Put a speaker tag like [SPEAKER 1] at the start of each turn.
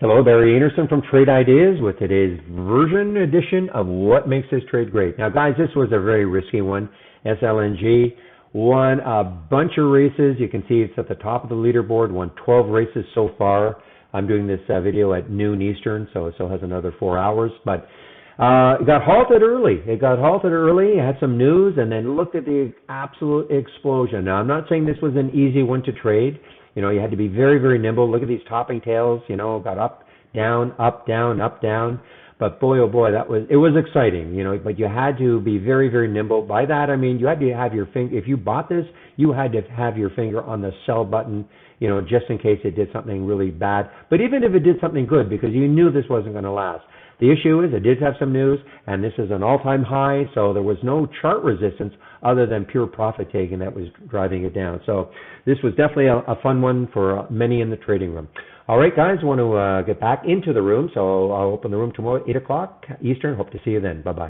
[SPEAKER 1] Hello, Barry Anderson from Trade Ideas with today's version edition of What Makes This Trade Great. Now, guys, this was a very risky one. SLNG won a bunch of races. You can see it's at the top of the leaderboard, won 12 races so far. I'm doing this video at noon Eastern, so it still has another 4 hours. But it got halted early. It had some news, and then looked at the absolute explosion. Now, I'm not saying this was an easy one to trade. You know, you had to be very, very nimble. Look at these topping tails, you know, got up, down, up, down, up, down. But boy, oh boy, it was exciting, you know, but you had to be very, very nimble. By that, I mean, you had to have your finger, if you bought this, you had to have your finger on the sell button, you know, just in case it did something really bad. But even if it did something good, because you knew this wasn't going to last. The issue is it did have some news, and this is an all-time high, so there was no chart resistance other than pure profit taking that was driving it down. So this was definitely a fun one for many in the trading room. All right, guys, I want to get back into the room, so I'll open the room tomorrow at 8 o'clock Eastern. Hope to see you then. Bye-bye.